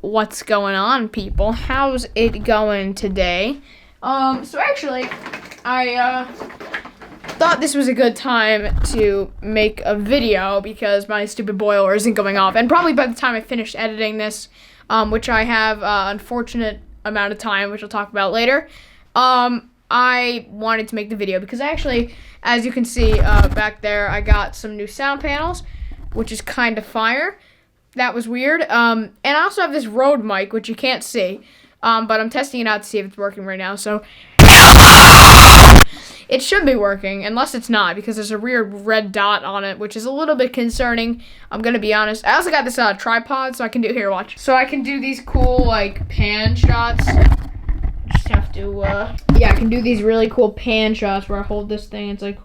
what's going on, people? How's it going today? So actually, I thought this was a good time to make a video because my stupid boiler isn't going off, and probably by the time I finish editing this, which I have unfortunate amount of time, which I'll talk about later, I wanted to make the video because actually, as you can see back there, I got some new sound panels, which is kind of fire. That was weird. And I also have this Rode mic, which you can't see, but I'm testing it out to see if it's working right now. So it should be working, unless it's not, because there's a weird red dot on it, which is a little bit concerning. I'm gonna be honest. I also got this tripod, so I can do here. Watch. So I can do these cool like pan shots. Just have to yeah, I can do these really cool pan shots where I hold this thing. It's like,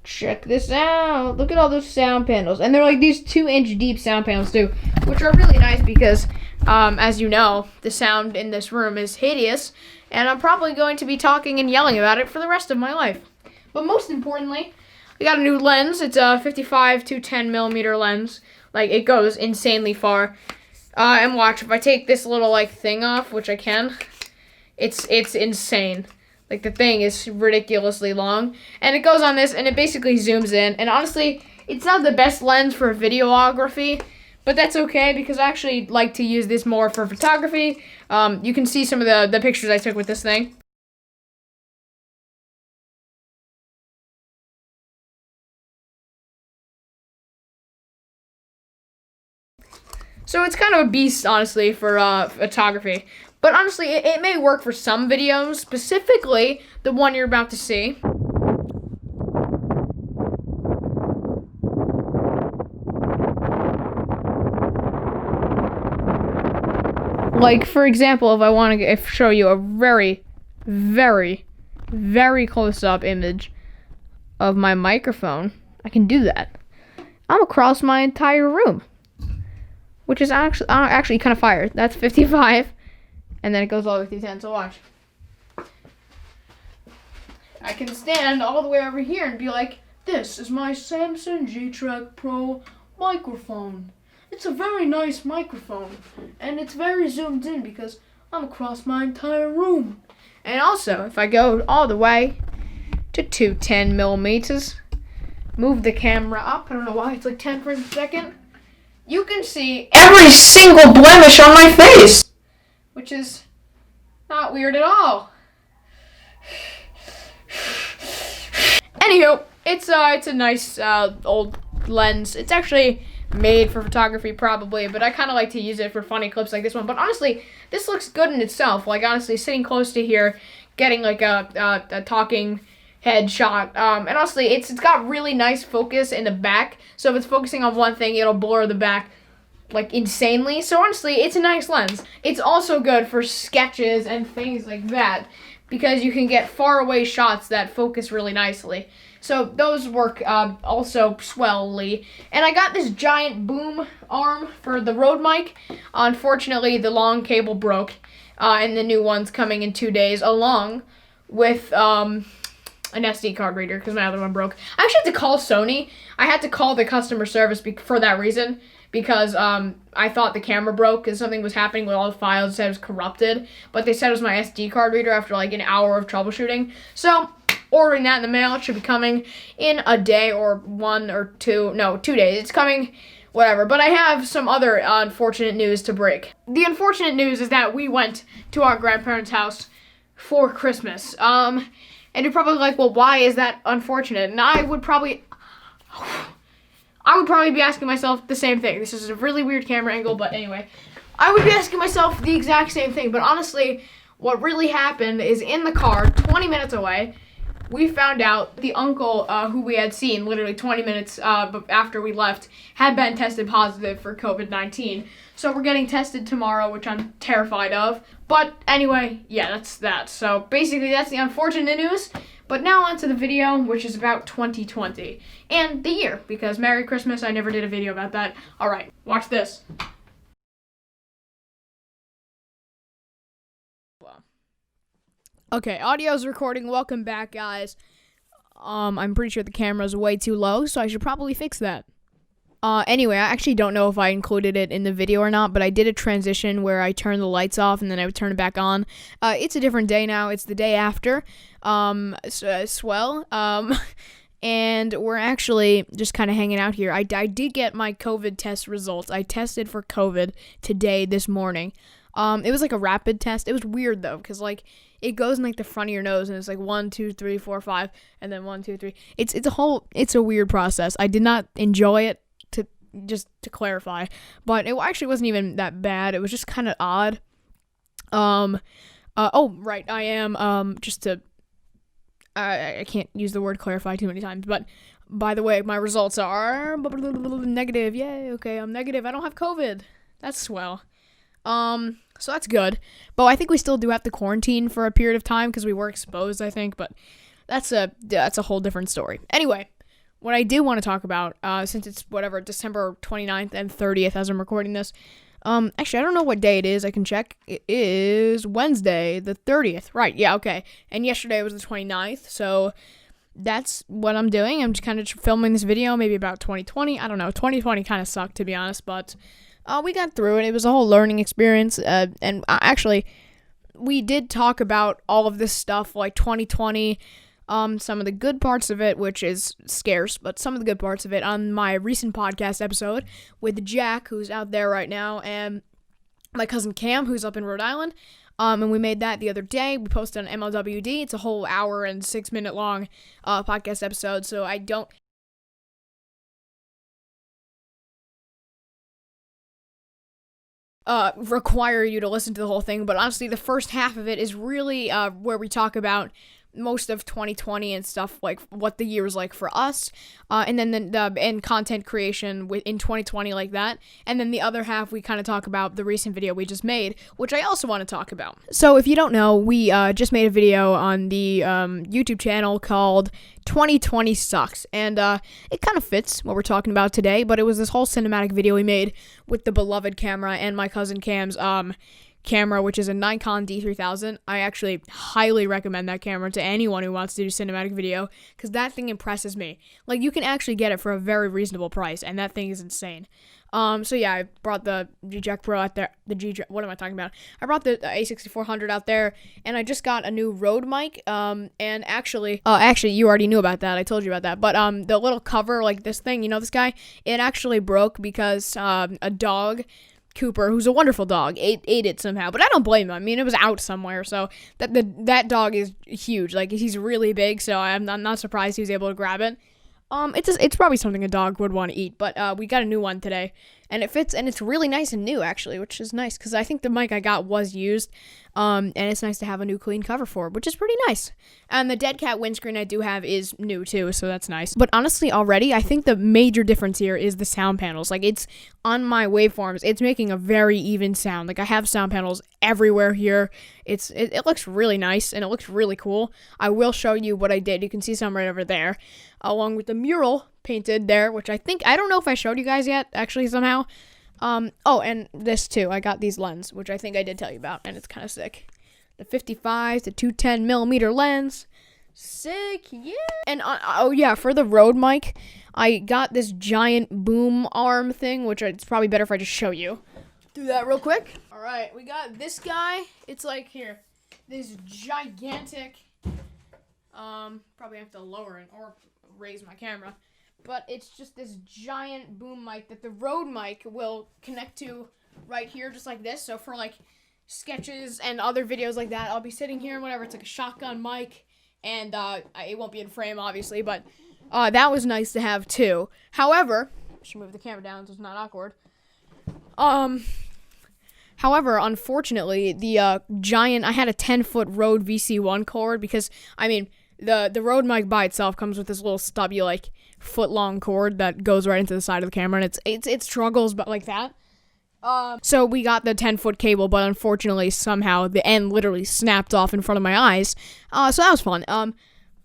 check this out. Look at all those sound panels. And they're like these 2-inch deep sound panels too, which are really nice because, as you know, the sound in this room is hideous, and I'm probably going to be talking and yelling about it for the rest of my life. But most importantly, we got a new lens. It's a 55 to 10 millimeter lens. Like, it goes insanely far. And watch, if I take this little like thing off, which I can, it's insane. Like, the thing is ridiculously long, and it goes on this, and it basically zooms in, and honestly, it's not the best lens for videography, but that's okay, because I actually like to use this more for photography. You can see some of the pictures I took with this thing. So it's kind of a beast, honestly, for photography. But honestly, it may work for some videos, specifically the one you're about to see. Like, for example, if I want to show you a very, very, very close-up image of my microphone, I can do that. I'm across my entire room, which is actually kind of fire. That's 55. And then it goes all the way to 10, so watch. I can stand all the way over here and be like, this is my Samson G-Track Pro microphone. It's a very nice microphone, and it's very zoomed in because I'm across my entire room. And also, if I go all the way to 210 millimeters, move the camera up, I don't know why, it's like 10 frames a second, you can see every single blemish on my face, which is not weird at all. Anywho, it's a nice old lens. It's actually made for photography probably, but I kind of like to use it for funny clips like this one. But honestly, this looks good in itself. Like, honestly, sitting close to here, getting like a talking head shot. And honestly, it's got really nice focus in the back. So if it's focusing on one thing, it'll blur the back like insanely. So honestly, it's a nice lens. It's also good for sketches and things like that because you can get far away shots that focus really nicely. So those work also swellly. And I got this giant boom arm for the Rode mic. Unfortunately, the long cable broke, and the new one's coming in 2 days, along with an SD card reader because my other one broke. I actually had to call Sony. I had to call the customer service for that reason, because I thought the camera broke because something was happening with all the files. It said it was corrupted, but they said it was my SD card reader after like an hour of troubleshooting. So ordering that in the mail. It should be coming in a day or 2 days. It's coming, whatever. But I have some other unfortunate news to break. The unfortunate news is that we went to our grandparents' house for Christmas. And you're probably like, well, why is that unfortunate? And I would probably be asking myself the same thing. This is a really weird camera angle, but anyway. I would be asking myself the exact same thing. But honestly, what really happened is in the car, 20 minutes away, we found out the uncle who we had seen literally 20 minutes after we left had been tested positive for COVID-19. So we're getting tested tomorrow, which I'm terrified of. But anyway, yeah, that's that. So basically, that's the unfortunate news. But now on to the video, which is about 2020 and the year, because Merry Christmas, I never did a video about that. All right, watch this. Okay, audio's recording. Welcome back, guys. I'm pretty sure the camera's way too low, so I should probably fix that. Anyway, I actually don't know if I included it in the video or not, but I did a transition where I turned the lights off and then I would turn it back on. It's a different day now. It's the day after. Swell. And we're actually just kind of hanging out here. I did get my COVID test results. I tested for COVID today, this morning. It was like a rapid test. It was weird though, because like it goes in like the front of your nose and it's like 1, 2, 3, 4, 5, and then 1, 2, 3. It's a weird process. I did not enjoy it, to clarify, but it actually wasn't even that bad. It was just kind of odd. Oh right, I am I can't use the word clarify too many times, but by the way, my results are negative. Yay, okay, I'm negative. I don't have COVID. That's swell. So that's good. But I think we still do have to quarantine for a period of time because we were exposed, I think, but that's a whole different story. Anyway, what I do want to talk about, since it's December 29th and 30th as I'm recording this, actually, I don't know what day it is. I can check. It is Wednesday, the 30th. Right, yeah, okay. And yesterday was the 29th, so that's what I'm doing. I'm just kind of filming this video, maybe about 2020. I don't know. 2020 kind of sucked, to be honest, but we got through it. It was a whole learning experience, and actually, we did talk about all of this stuff, like 2020, some of the good parts of it, which is scarce, but some of the good parts of it on my recent podcast episode with Jack, who's out there right now, and my cousin Cam, who's up in Rhode Island. And we made that the other day. We posted on MLWD. It's a whole hour and 6-minute long podcast episode, so I don't require you to listen to the whole thing, but honestly, the first half of it is really where we talk about most of 2020 and stuff, like what the year was like for us, and then and content creation in 2020, like that. And then the other half, we kind of talk about the recent video we just made, which I also want to talk about. So if you don't know, we just made a video on the YouTube channel called 2020 Sucks, and it kind of fits what we're talking about today, but it was this whole cinematic video we made with the beloved camera and my cousin Cam's camera, which is a Nikon D3000. I actually highly recommend that camera to anyone who wants to do cinematic video, because that thing impresses me. Like, you can actually get it for a very reasonable price, and that thing is insane. So yeah, I brought the G-Jack Pro out there, what am I talking about? I brought the A6400 out there, and I just got a new Rode mic, and actually, you already knew about that, I told you about that, but, the little cover, like this thing, you know this guy? It actually broke because, a dog, Cooper, who's a wonderful dog, ate it somehow, but I don't blame him. I mean, it was out somewhere, so that dog is huge. Like, he's really big, so I'm not surprised he was able to grab it. It's probably something a dog would want to eat, but we got a new one today, and it fits, and it's really nice and new, actually, which is nice, because I think the mic I got was used, and it's nice to have a new clean cover for it, which is pretty nice. And the Dead Cat windscreen I do have is new, too, so that's nice. But honestly, already, I think the major difference here is the sound panels. Like, it's on my waveforms, it's making a very even sound. Like, I have sound panels everywhere here. It looks really nice, and it looks really cool. I will show you what I did. You can see some right over there, along with the mural painted there, which I don't know if I showed you guys yet, actually, somehow. Oh, and this too. I got these lens, which I think I did tell you about, and it's kind of sick. The 55 to 210 millimeter lens. Sick, yeah. And, oh yeah, for the Rode mic, I got this giant boom arm thing, which it's probably better if I just show you. Do that real quick. All right, we got this guy. It's like, here, this gigantic, probably have to lower it or raise my camera, but it's just this giant boom mic that the Rode mic will connect to right here, just like this. So for like sketches and other videos like that, I'll be sitting here and whatever. It's like a shotgun mic, and it won't be in frame, obviously, but that was nice to have too. However, I should move the camera down so it's not awkward. However, unfortunately, the I had a 10-foot Rode VC1 cord, because, I mean, the Rode mic by itself comes with this little stubby, like, foot-long cord that goes right into the side of the camera, and it struggles, but like that. So we got the 10-foot cable, but unfortunately, somehow, the end literally snapped off in front of my eyes. So that was fun.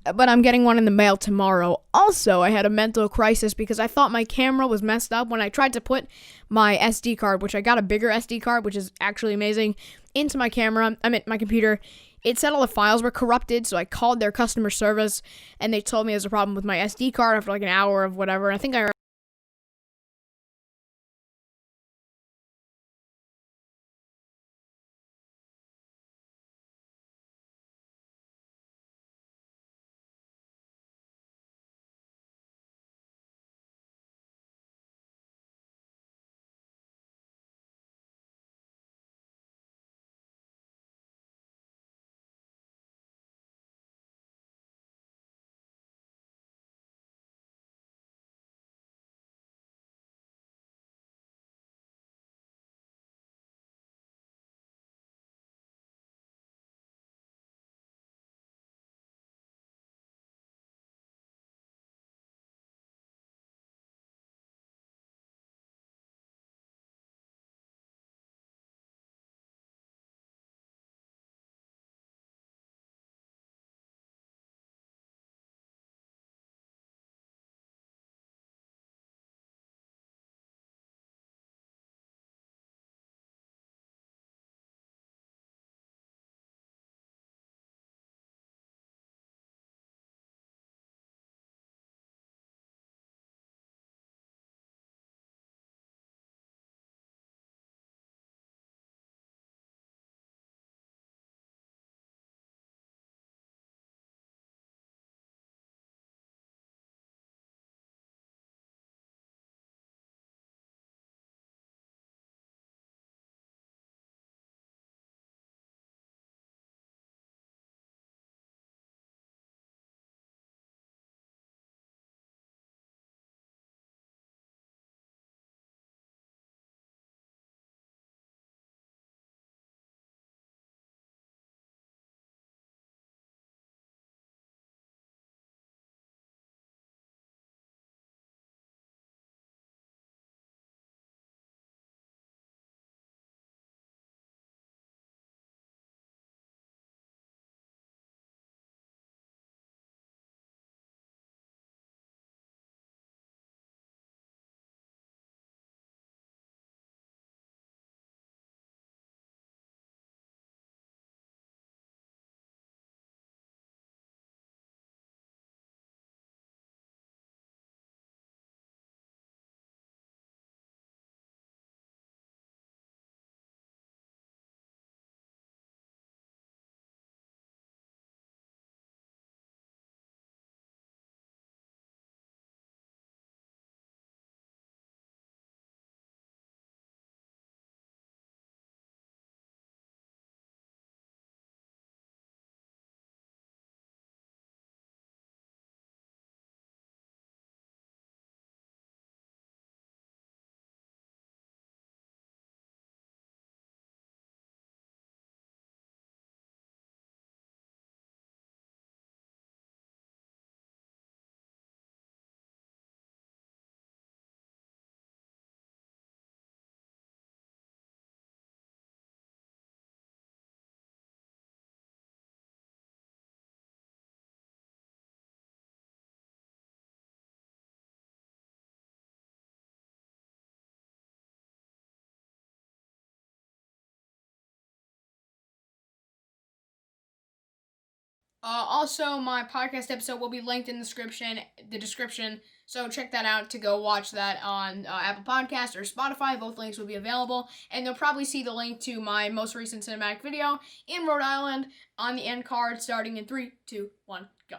But I'm getting one in the mail tomorrow. Also, I had a mental crisis because I thought my camera was messed up when I tried to put my SD card, which I got a bigger SD card, which is actually amazing, into my camera. My computer. It said all the files were corrupted, so I called their customer service, and they told me there's a problem with my SD card after like an hour of whatever. And I think I Also, my podcast episode will be linked in the description. So check that out to go watch that on Apple Podcast or Spotify. Both links will be available, and you'll probably see the link to my most recent cinematic video in Rhode Island on the end card, starting in 3, 2, 1, go.